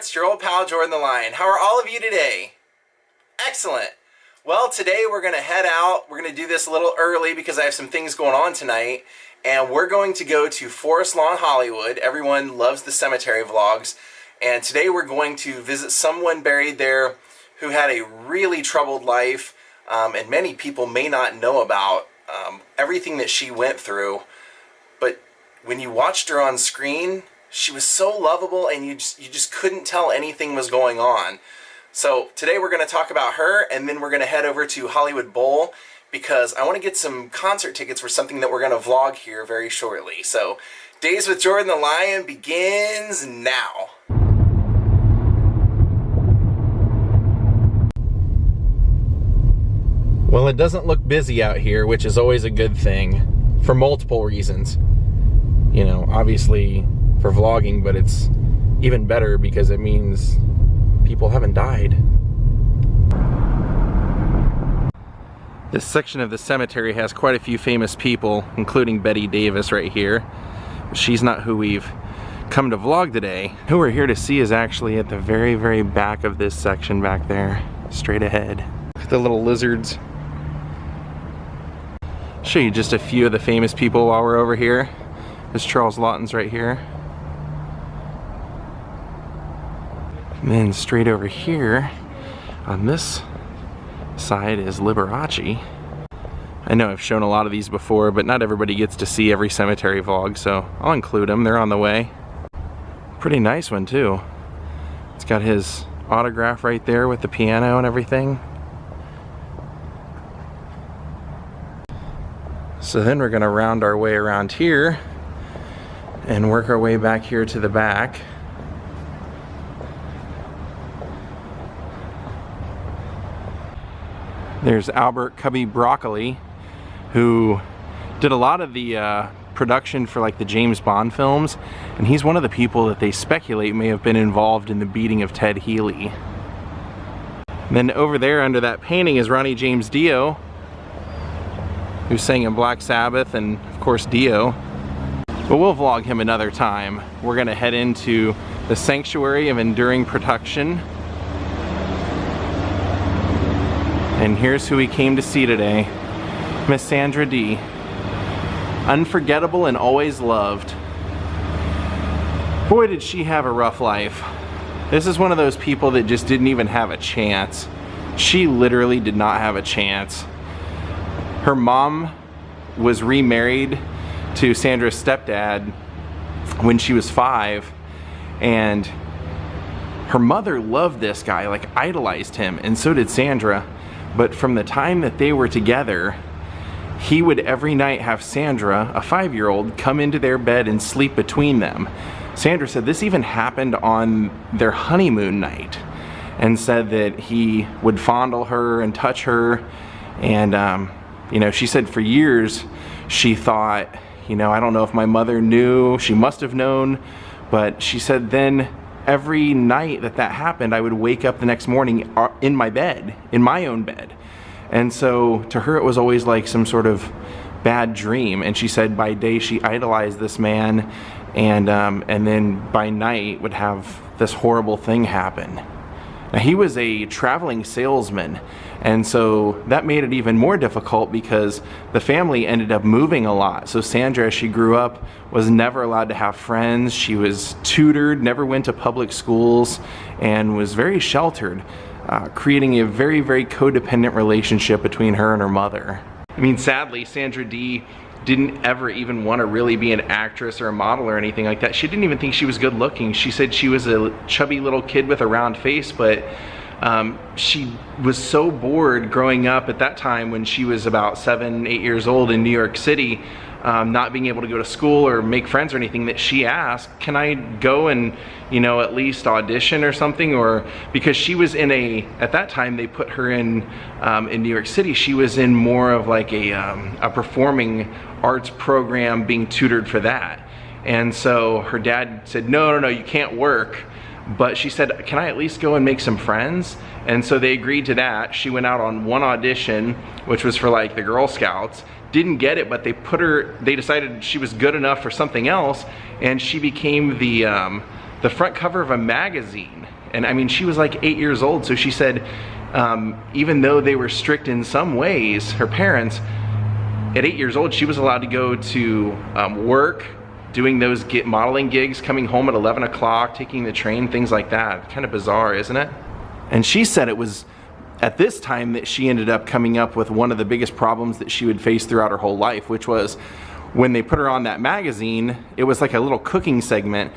it's your old pal Jordan the Lion. How are all of you today? Excellent. Well, today we're going to head out. We're going to do this a little early because I have some things going on tonight. And we're going to go to Forest Lawn, Hollywood. Everyone loves the cemetery vlogs. And today we're going to visit someone buried there who had a really troubled life. And many people may not know about everything that she went through. But when you watched her on screen, she was so lovable and you just couldn't tell anything was going on. So today we're going to talk about her, and then we're going to head over to Hollywood Bowl because I want to get some concert tickets for something that we're going to vlog here very shortly. So Daze with Jordan the Lion begins now. Well, it doesn't look busy out here, which is always a good thing for multiple reasons. You know, obviously for vlogging, but it's even better because it means people haven't died. This section of the cemetery has quite a few famous people, including Betty Davis right here. She's not who we've come to vlog today. Who we're here to see is actually at the very, very back of this section back there, straight ahead. Look at the little lizards. Show you just a few of the famous people while we're over here. There's Charles Lawton's right here. And then straight over here on this side is Liberace. I know I've shown a lot of these before, but not everybody gets to see every cemetery vlog, so I'll include them. They're on the way. Pretty nice one too. It's got his autograph right there with the piano and everything. So then we're gonna round our way around here and work our way back here to the back. There's Albert Cubby Broccoli, who did a lot of the production for like the James Bond films, and he's one of the people that they speculate may have been involved in the beating of Ted Healy. And then over there under that painting is Ronnie James Dio, who sang in Black Sabbath and of course Dio. But we'll vlog him another time. We're gonna head into the Sanctuary of Enduring Protection. And here's who we came to see today. Miss Sandra Dee. Unforgettable and always loved. Boy, did she have a rough life. This is one of those people that just didn't even have a chance. She literally did not have a chance. Her mom was remarried to Sandra's stepdad when she was 5, and her mother loved this guy, like idolized him, and so did Sandra. But from the time that they were together, he would every night have Sandra, a 5-year-old, come into their bed and sleep between them. Sandra said this even happened on their honeymoon night, and said that he would fondle her and touch her. And you know, she said for years she thought, you know, I don't know if my mother knew, she must have known, but she said then every night that that happened, I would wake up the next morning in my bed, in my own bed. And so to her it was always like some sort of bad dream. And she said by day she idolized this man, and then by night would have this horrible thing happen. Now, he was a traveling salesman, and so that made it even more difficult because the family ended up moving a lot. So Sandra, as she grew up, was never allowed to have friends. She was tutored, never went to public schools, and was very sheltered, creating a very, very codependent relationship between her and her mother. I mean, sadly, Sandra Dee didn't ever even want to really be an actress or a model or anything like that. She didn't even think she was good looking. She said she was a chubby little kid with a round face, but she was so bored growing up at that time when she was about 7, 8 years old in New York City, not being able to go to school or make friends or anything, that she asked, can I go and, you know, at least audition or something? Or because she was in at that time they put her in New York City, she was in more of like a performing arts program, being tutored for that. And so her dad said, no, you can't work. But she said, can I at least go and make some friends? And so they agreed to that. She went out on one audition, which was for like the Girl Scouts. Didn't get it, but they decided she was good enough for something else, and she became the front cover of a magazine And I mean, she was like 8 years old, so she said even though they were strict in some ways, her parents, at 8 years old, she was allowed to go to work, doing those modeling gigs, coming home at 11 o'clock, taking the train, things like that. Kind of bizarre, isn't it? And she said it was at this time that she ended up coming up with one of the biggest problems that she would face throughout her whole life, which was when they put her on that magazine, it was like a little cooking segment.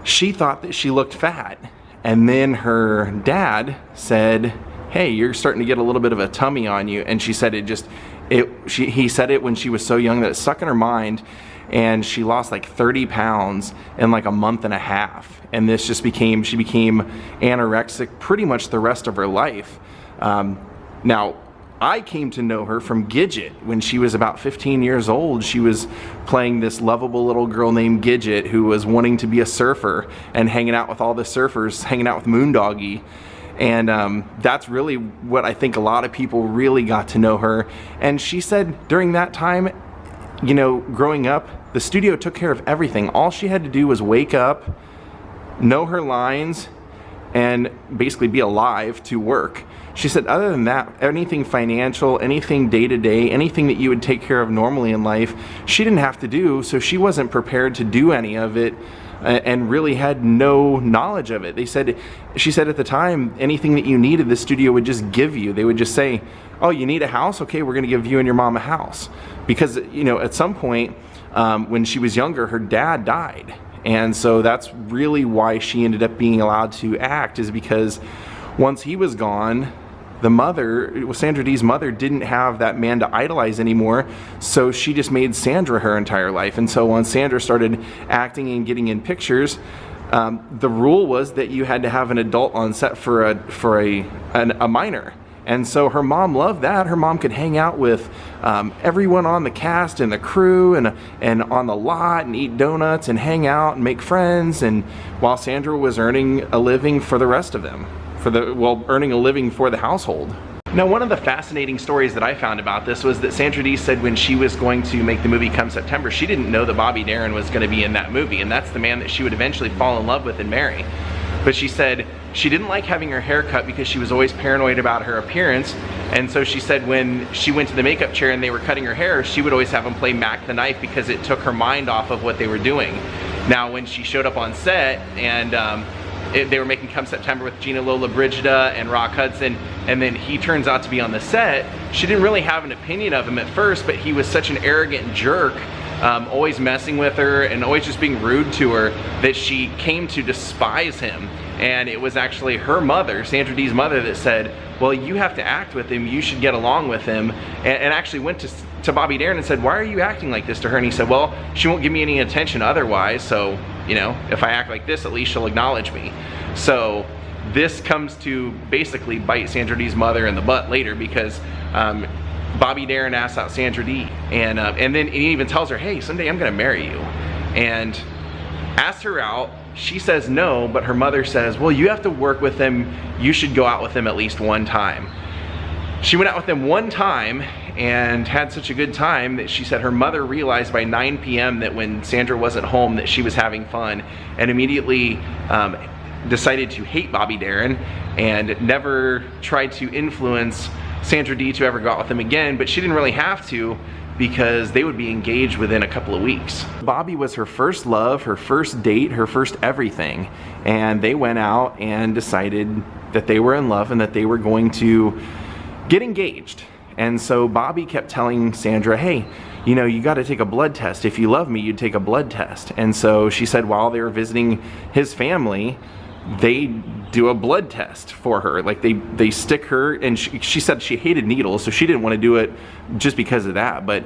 She thought that she looked fat. And then her dad said, hey, you're starting to get a little bit of a tummy on you. And she said he said it when she was so young that it stuck in her mind, and she lost like 30 pounds in like a month and a half. And this just she became anorexic pretty much the rest of her life. Now, I came to know her from Gidget when she was about 15 years old. She was playing this lovable little girl named Gidget who was wanting to be a surfer and hanging out with all the surfers, hanging out with Moondoggie. And that's really what I think a lot of people really got to know her. And she said during that time, you know, growing up, the studio took care of everything. All she had to do was wake up, know her lines, and basically be alive to work. She said other than that, anything financial, anything day-to-day, anything that you would take care of normally in life, she didn't have to do, so she wasn't prepared to do any of it and really had no knowledge of it. She said at the time, anything that you needed, the studio would just give you. They would just say, oh, you need a house? Okay, we're gonna give you and your mom a house. Because, you know, at some point, when she was younger, her dad died. And so that's really why she ended up being allowed to act, is because once he was gone, the mother, Sandra Dee's mother, didn't have that man to idolize anymore, so she just made Sandra her entire life. And so once Sandra started acting and getting in pictures, the rule was that you had to have an adult on set for a minor. And so her mom loved that. Her mom could hang out with everyone on the cast and the crew and on the lot and eat donuts and hang out and make friends, and while Sandra was earning a living for the rest of them, earning a living for the household. Now, one of the fascinating stories that I found about this was that Sandra Dee said when she was going to make the movie Come September, she didn't know that Bobby Darin was going to be in that movie, and that's the man that she would eventually fall in love with and marry. But she said she didn't like having her hair cut because she was always paranoid about her appearance, and so she said when she went to the makeup chair and they were cutting her hair, she would always have them play Mac the Knife because it took her mind off of what they were doing. Now, when she showed up on set and they were making Come September with Gina Lola Brigida and Rock Hudson, and then he turns out to be on the set, she didn't really have an opinion of him at first, but he was such an arrogant jerk, always messing with her and always just being rude to her, that she came to despise him. And it was actually her mother, Sandra Dee's mother, that said, well, you have to act with him, you should get along with him, and actually went to Bobby Darin and said, why are you acting like this to her? And he said, well, she won't give me any attention otherwise, so, you know, if I act like this, at least she'll acknowledge me. So this comes to basically bite Sandra Dee's mother in the butt later, because Bobby Darin asks out Sandra Dee, and then he even tells her, hey, someday I'm gonna marry you, and asks her out. She says no, but her mother says, well, you have to work with him, you should go out with him at least one time. She went out with him one time and had such a good time that she said her mother realized by 9 p.m. that when Sandra wasn't home that she was having fun, and immediately decided to hate Bobby Darin and never tried to influence Sandra Dee to ever go out with him again, but she didn't really have to, because they would be engaged within a couple of weeks. Bobby was her first love, her first date, her first everything, and they went out and decided that they were in love and that they were going to get engaged. And so Bobby kept telling Sandra, hey, you know, you got to take a blood test. If you love me, you'd take a blood test. And so she said while they were visiting his family, they do a blood test for her. Like they stick her, and she said she hated needles, so she didn't want to do it just because of that. But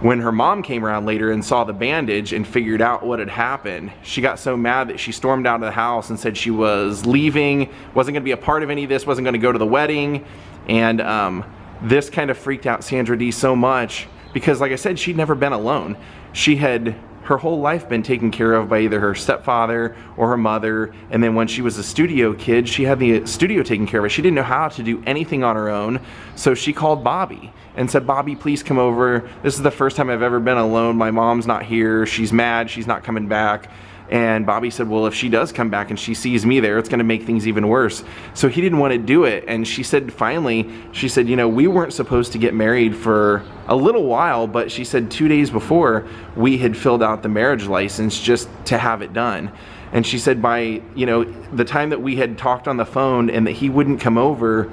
when her mom came around later and saw the bandage and figured out what had happened, she got so mad that she stormed out of the house and said she was leaving, wasn't going to be a part of any of this, wasn't going to go to the wedding. And this kind of freaked out Sandra Dee so much because, like I said, she'd never been alone. She had her whole life been taken care of by either her stepfather or her mother, and then when she was a studio kid, she had the studio taken care of her. She didn't know how to do anything on her own, so she called Bobby and said, Bobby, please come over. This is the first time I've ever been alone. My mom's not here. She's mad. She's not coming back. And Bobby said, well, if she does come back and she sees me there, it's gonna make things even worse. So he didn't want to do it. And she said, finally, she said, you know, we weren't supposed to get married for a little while, but she said 2 days before, we had filled out the marriage license just to have it done. And she said by, you know, the time that we had talked on the phone and that he wouldn't come over,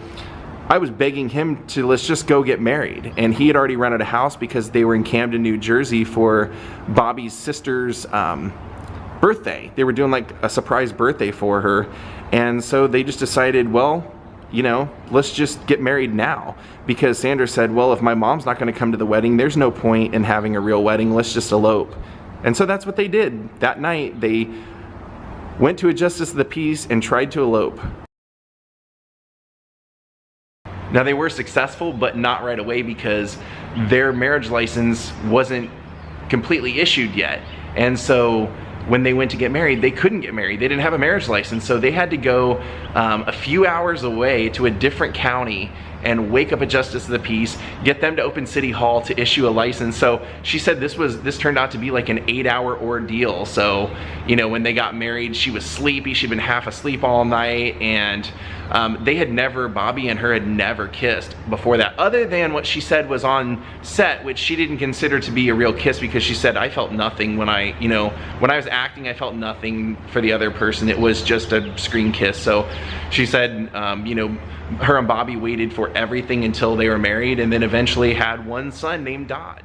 I was begging him to, let's just go get married. And he had already rented a house because they were in Camden, New Jersey for Bobby's sister's birthday. They were doing like a surprise birthday for her. And so they just decided, well, you know, let's just get married now. Because Sandra said, well, if my mom's not gonna come to the wedding, there's no point in having a real wedding, let's just elope. And so that's what they did. That night, they went to a justice of the peace and tried to elope. Now they were successful, but not right away because their marriage license wasn't completely issued yet. And so when they went to get married, they couldn't get married. They didn't have a marriage license, so they had to go a few hours away to a different county and wake up a justice of the peace, get them to open City Hall to issue a license. So she said this turned out to be like an 8-hour ordeal. So, you know, when they got married, she was sleepy. She'd been half asleep all night, and they had never, Bobby and her had never kissed before that, other than what she said was on set, which she didn't consider to be a real kiss, because she said, I felt nothing when I was acting, I felt nothing for the other person. It was just a screen kiss. So she said, you know, her and Bobby waited for everything until they were married, and then eventually had one son named Dodd.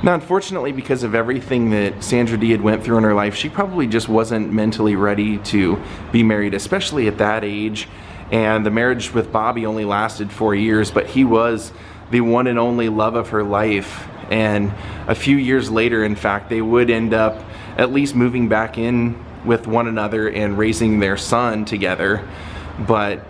Now, unfortunately, because of everything that Sandra Dee had went through in her life, she probably just wasn't mentally ready to be married, especially at that age. And the marriage with Bobby only lasted 4 years, but he was the one and only love of her life. And a few years later, in fact, they would end up at least moving back in with one another and raising their son together. But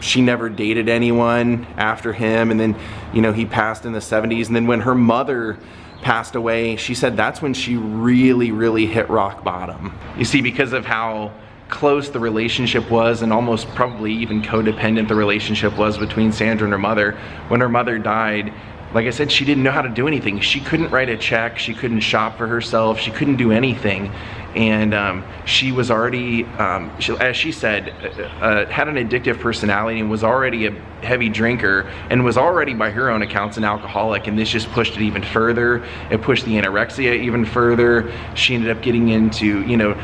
she never dated anyone after him. And then, you know, he passed in the 70s. And then when her mother passed away, she said that's when she really hit rock bottom. You see, because of how close the relationship was, and almost probably even codependent the relationship was between Sandra and her mother, when her mother died, like I said, she didn't know how to do anything. She couldn't write a check, she couldn't shop for herself, she couldn't do anything. And she was already, as she said, had an addictive personality and was already a heavy drinker, and was already, by her own accounts, an alcoholic. And this just pushed it even further. It pushed the anorexia even further. She ended up getting into, you know,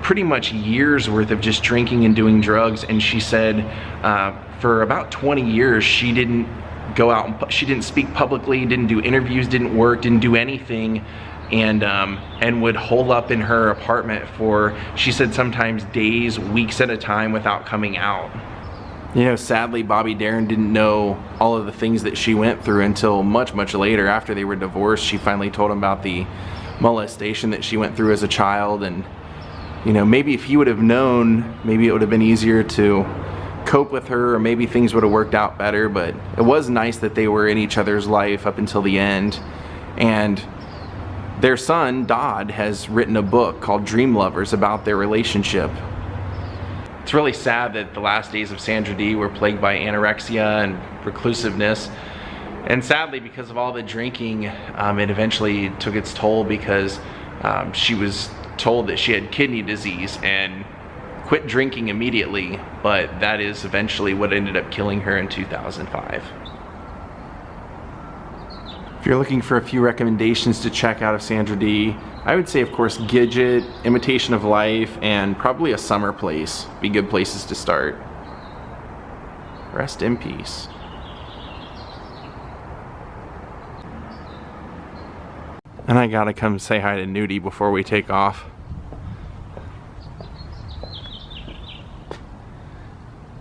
pretty much years worth of just drinking and doing drugs. And she said for about 20 years she didn't go out, she didn't speak publicly, didn't do interviews, didn't work, didn't do anything. And would hole up in her apartment for, she said, sometimes days, weeks at a time without coming out. You know, sadly, Bobby Darin didn't know all of the things that she went through until much later. After they were divorced, she finally told him about the molestation that she went through as a child. And, you know, maybe if he would have known, maybe it would have been easier to cope with her, or maybe things would have worked out better. But it was nice that they were in each other's life up until the end. And their son, Dodd, has written a book called Dream Lovers about their relationship. It's really sad that the last days of Sandra Dee were plagued by anorexia and reclusiveness. And sadly, because of all the drinking, it eventually took its toll, because she was told that she had kidney disease and quit drinking immediately, but that is eventually what ended up killing her in 2005. If you're looking for a few recommendations to check out of Sandra Dee, I would say, of course, Gidget, Imitation of Life, and probably A Summer Place be good places to start. Rest in peace. And I gotta come say hi to Nudie before we take off.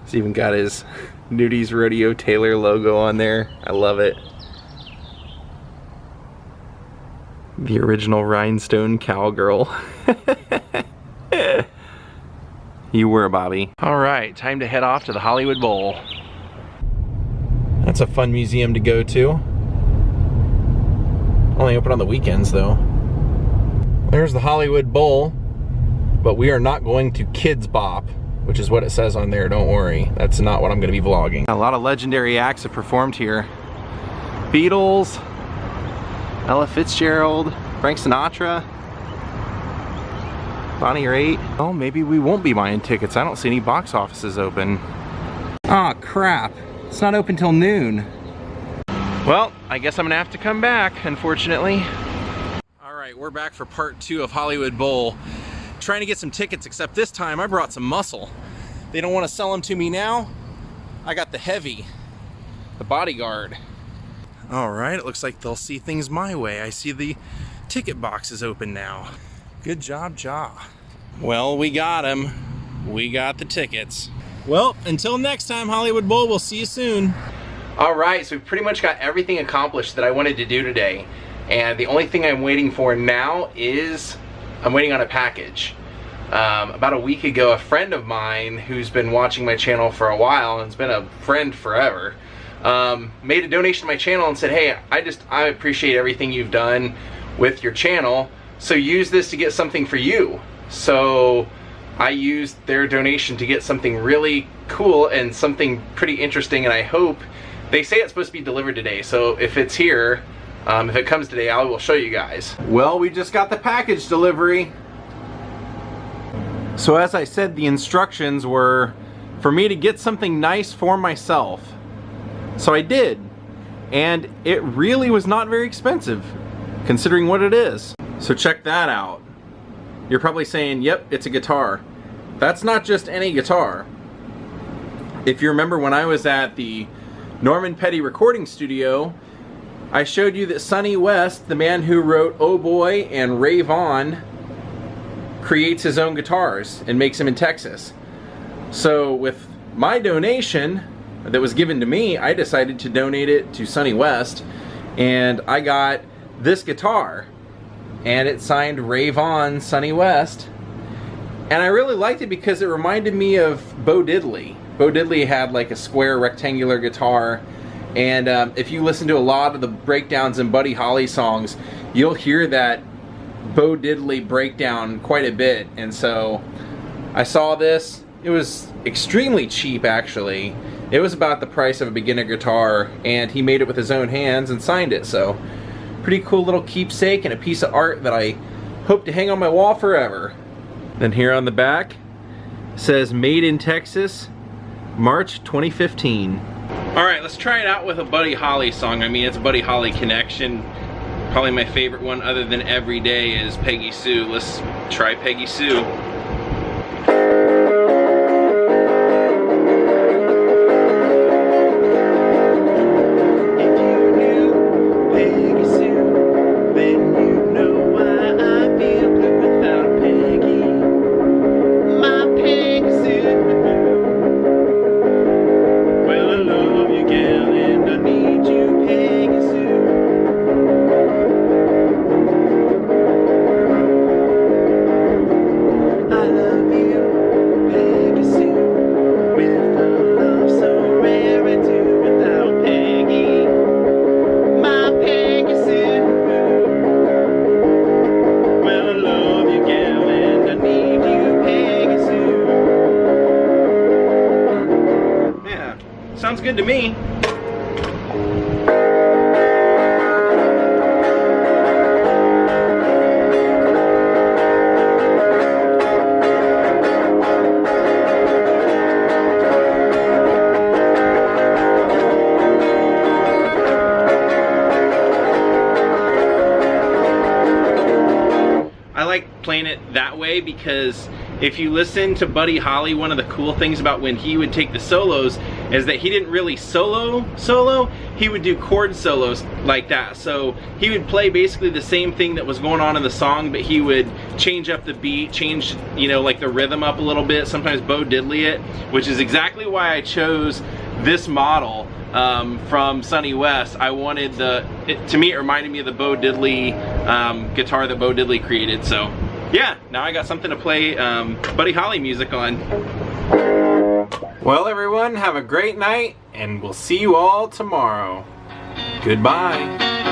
He's even got his Nudie's Rodeo Taylor logo on there. I love it. The original rhinestone cowgirl. You were, Bobby. All right, time to head off to the Hollywood Bowl. That's a fun museum to go to. Only open on the weekends, though. There's the Hollywood Bowl, but we are not going to Kids Bop, which is what it says on there. Don't worry, that's not what I'm going to be vlogging. A lot of legendary acts have performed here. Beatles, Ella Fitzgerald, Frank Sinatra, Bonnie Raitt. Oh, maybe we won't be buying tickets. I don't see any box offices open. Aw, crap. It's not open till noon. Well, I guess I'm gonna have to come back, unfortunately. All right, we're back for part 2 of Hollywood Bowl. Trying to get some tickets, except this time I brought some muscle. They don't want to sell them to me now. I got the heavy, the bodyguard. All right, it looks like they'll see things my way. I see the ticket box is open now. Good job, Ja. Well, we got them. We got the tickets. Well, until next time, Hollywood Bowl, we'll see you soon. All right, so we pretty much got everything accomplished that I wanted to do today. And the only thing I'm waiting for now is I'm waiting on a package. About a week ago, a friend of mine who's been watching my channel for a while and has been a friend forever, made a donation to my channel and said, hey, I appreciate everything you've done with your channel, so use this to get something for you. So I used their donation to get something really cool and something pretty interesting, and I hope, they say it's supposed to be delivered today, so if it's here, if it comes today, I will show you guys. Well, we just got the package delivery. So as I said, the instructions were for me to get something nice for myself. So I did. And it really was not very expensive, considering what it is. So check that out. You're probably saying, yep, it's a guitar. That's not just any guitar. If you remember when I was at the Norman Petty recording studio, I showed you that Sonny West, the man who wrote Oh Boy and Rave On, creates his own guitars and makes them in Texas. So with my donation that was given to me, I decided to donate it to Sonny West, and I got this guitar, and it's signed Rave On Sonny West. And I really liked it because it reminded me of Bo Diddley. Bo Diddley had like a square rectangular guitar, and if you listen to a lot of the breakdowns in Buddy Holly songs, you'll hear that Bo Diddley breakdown quite a bit. And so I saw this. It was extremely cheap, actually. It was about the price of a beginner guitar, and he made it with his own hands and signed it. So pretty cool little keepsake and a piece of art that I hope to hang on my wall forever. Then here on the back says Made in Texas, March 2015. All right, let's try it out with a Buddy Holly song. I mean, it's a Buddy Holly connection. Probably my favorite one other than Every Day is Peggy Sue. Let's try Peggy Sue. Sounds good to me. I like playing it that way because if you listen to Buddy Holly, one of the cool things about when he would take the solos is that he didn't really solo, he would do chord solos like that. So he would play basically the same thing that was going on in the song, but he would change up the beat, change, you know, like the rhythm up a little bit, sometimes Bo Diddley it, which is exactly why I chose this model from Sonny West. I wanted to me it reminded me of the Bo Diddley guitar that Bo Diddley created. So yeah, now I got something to play Buddy Holly music on. Well, everyone, have a great night, and we'll see you all tomorrow. Goodbye.